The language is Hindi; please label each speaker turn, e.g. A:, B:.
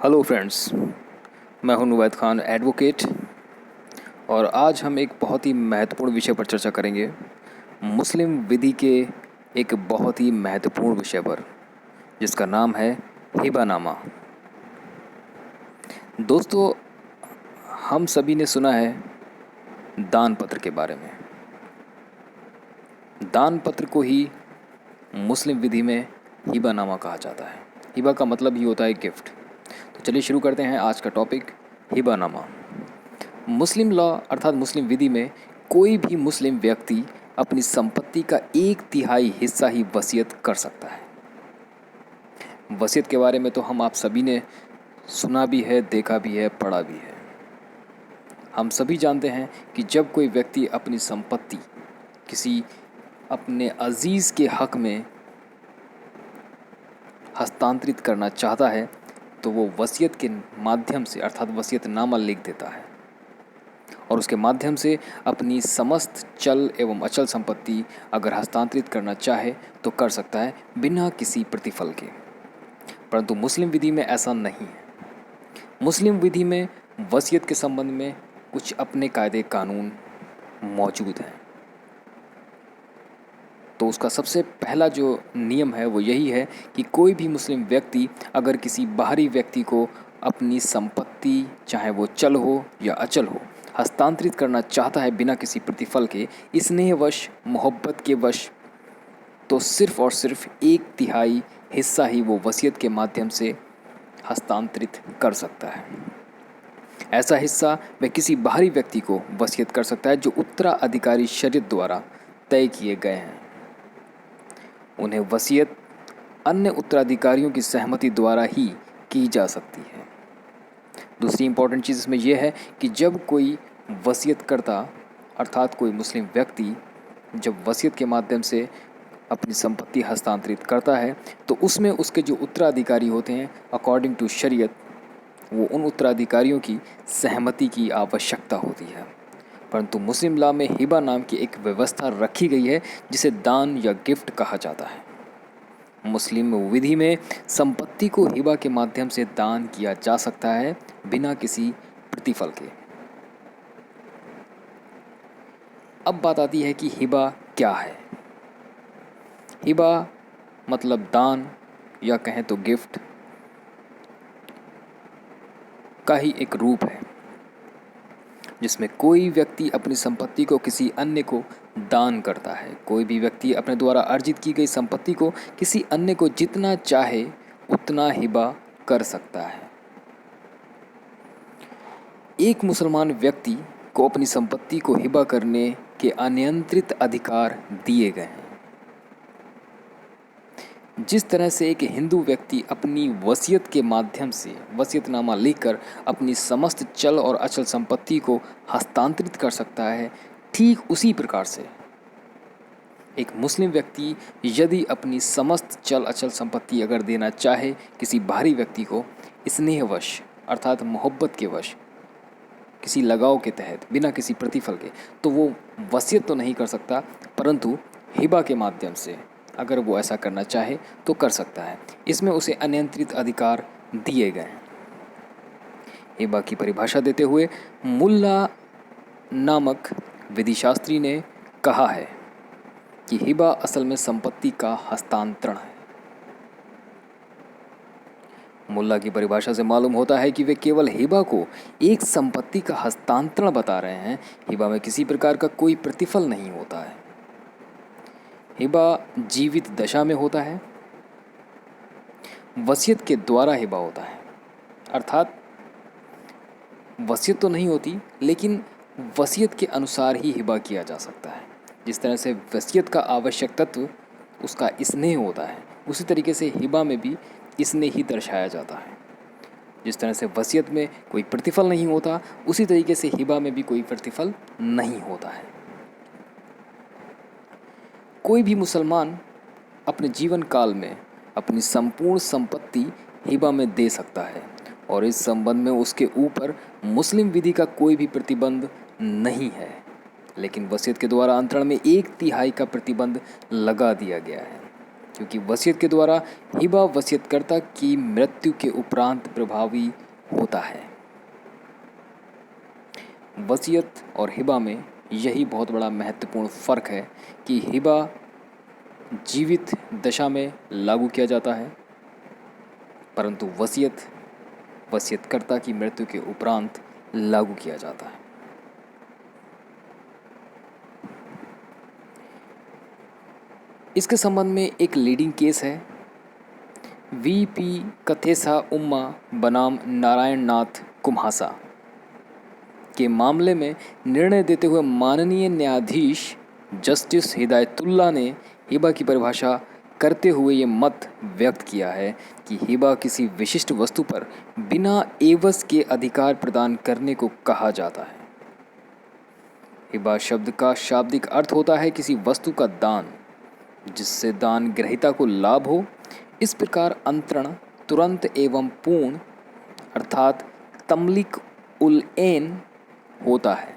A: हेलो फ्रेंड्स, मैं हूं नुवैद खान एडवोकेट और आज हम एक बहुत ही महत्वपूर्ण विषय पर चर्चा करेंगे। मुस्लिम विधि के एक बहुत ही महत्वपूर्ण विषय पर, जिसका नाम है हिबानामा। दोस्तों, हम सभी ने सुना है दान पत्र के बारे में। दान पत्र को ही मुस्लिम विधि में हिबानामा कहा जाता है। हिबा का मतलब ही होता है गिफ्ट। तो चलिए शुरू करते हैं आज का टॉपिक, हिबानामा। मुस्लिम लॉ अर्थात मुस्लिम विधि में कोई भी मुस्लिम व्यक्ति अपनी संपत्ति का 1/3 हिस्सा ही वसीयत कर सकता है। वसीयत के बारे में तो हम आप सभी ने सुना भी है, देखा भी है, पढ़ा भी है। हम सभी जानते हैं कि जब कोई व्यक्ति अपनी संपत्ति किसी अपने अजीज़ के हक में हस्तांतरित करना चाहता है तो वो वसीयत के माध्यम से अर्थात वसीयतनामा लिख देता है और उसके माध्यम से अपनी समस्त चल एवं अचल संपत्ति अगर हस्तांतरित करना चाहे तो कर सकता है बिना किसी प्रतिफल के। परंतु मुस्लिम विधि में ऐसा नहीं है। मुस्लिम विधि में वसीयत के संबंध में कुछ अपने कायदे कानून मौजूद हैं। तो उसका सबसे पहला जो नियम है वो यही है कि कोई भी मुस्लिम व्यक्ति अगर किसी बाहरी व्यक्ति को अपनी संपत्ति, चाहे वो चल हो या अचल हो, हस्तांतरित करना चाहता है बिना किसी प्रतिफल के, स्नेहवश, मोहब्बत के वश, तो सिर्फ और सिर्फ 1/3 हिस्सा ही वो वसीयत के माध्यम से हस्तांतरित कर सकता है। ऐसा हिस्सा वह किसी बाहरी व्यक्ति को वसीयत कर सकता है जो उत्तराधिकारी शरीयत द्वारा तय किए गए हैं। उन्हें वसीयत अन्य उत्तराधिकारियों की सहमति द्वारा ही की जा सकती है। दूसरी इंपॉर्टेंट चीज़ इसमें यह है कि जब कोई वसीयत करता अर्थात कोई मुस्लिम व्यक्ति जब वसीयत के माध्यम से अपनी संपत्ति हस्तांतरित करता है तो उसमें उसके जो उत्तराधिकारी होते हैं अकॉर्डिंग टू शरीयत, वो उन उत्तराधिकारियों की सहमति की आवश्यकता होती है। परंतु मुस्लिम लॉ में हिबा नाम की एक व्यवस्था रखी गई है जिसे दान या गिफ्ट कहा जाता है। मुस्लिम विधि में संपत्ति को हिबा के माध्यम से दान किया जा सकता है बिना किसी प्रतिफल के। अब बात आती है कि हिबा क्या है। हिबा मतलब दान या कहें तो गिफ्ट का ही एक रूप है जिसमें कोई व्यक्ति अपनी संपत्ति को किसी अन्य को दान करता है। कोई भी व्यक्ति अपने द्वारा अर्जित की गई संपत्ति को किसी अन्य को जितना चाहे उतना हिबा कर सकता है। एक मुसलमान व्यक्ति को अपनी संपत्ति को हिबा करने के अनियंत्रित अधिकार दिए गए हैं। जिस तरह से एक हिंदू व्यक्ति अपनी वसीयत के माध्यम से वसीयतनामा लिखकर अपनी समस्त चल और अचल संपत्ति को हस्तांतरित कर सकता है, ठीक उसी प्रकार से एक मुस्लिम व्यक्ति यदि अपनी समस्त चल अचल संपत्ति अगर देना चाहे किसी बाहरी व्यक्ति को स्नेहवश अर्थात मोहब्बत के वश, किसी लगाव के तहत, बिना किसी प्रतिफल के, तो वो वसीयत तो नहीं कर सकता, परंतु हिबा के माध्यम से अगर वो ऐसा करना चाहे तो कर सकता है। इसमें उसे अनियंत्रित अधिकार दिए गए हैं। हिबा की परिभाषा देते हुए मुल्ला नामक विधिशास्त्री ने कहा है कि हिबा असल में संपत्ति का हस्तांतरण है। मुल्ला की परिभाषा से मालूम होता है कि वे केवल हिबा को एक संपत्ति का हस्तांतरण बता रहे हैं। हिबा में किसी प्रकार का कोई प्रतिफल नहीं होता है। हिबा जीवित दशा में होता है। वसीयत के द्वारा हिबा होता है, अर्थात वसीयत तो नहीं होती लेकिन वसीयत के अनुसार ही हिबा किया जा सकता है। जिस तरह से वसीयत का आवश्यक तत्व उसका स्नेह होता है, उसी तरीके से हिबा में भी स्नेह ही दर्शाया जाता है। जिस तरह से वसीयत में कोई प्रतिफल नहीं होता, उसी तरीके से हिबा में भी कोई प्रतिफल नहीं होता है। कोई भी मुसलमान अपने जीवन काल में अपनी संपूर्ण संपत्ति हिबा में दे सकता है और इस संबंध में उसके ऊपर मुस्लिम विधि का कोई भी प्रतिबंध नहीं है। लेकिन वसीयत के द्वारा अंतरण में 1/3 का प्रतिबंध लगा दिया गया है। क्योंकि वसीयत के द्वारा हिबा वसीयतकर्ता की मृत्यु के उपरांत प्रभावी होता है। वसीयत और हिबा में यही बहुत बड़ा महत्वपूर्ण फ़र्क है कि हिबा जीवित दशा में लागू किया जाता है, परंतु वसीयत वसीयतकर्ता की मृत्यु के उपरांत लागू किया जाता है। इसके संबंध में एक लीडिंग केस है वीपी कथेसा उम्मा बनाम नारायण नाथ कुम्हासा के मामले में निर्णय देते हुए माननीय न्यायाधीश जस्टिस हिदायतुल्लाह ने हिबा की परिभाषा करते हुए ये मत व्यक्त किया है कि हिबा किसी विशिष्ट वस्तु पर बिना एवज के अधिकार प्रदान करने को कहा जाता है। हिबा शब्द का शाब्दिक अर्थ होता है किसी वस्तु का दान जिससे दान ग्रहीता को लाभ हो। इस प्रकार अंतरण तुरंत एवं पूर्ण अर्थात तमलिक उल ऐन होता है।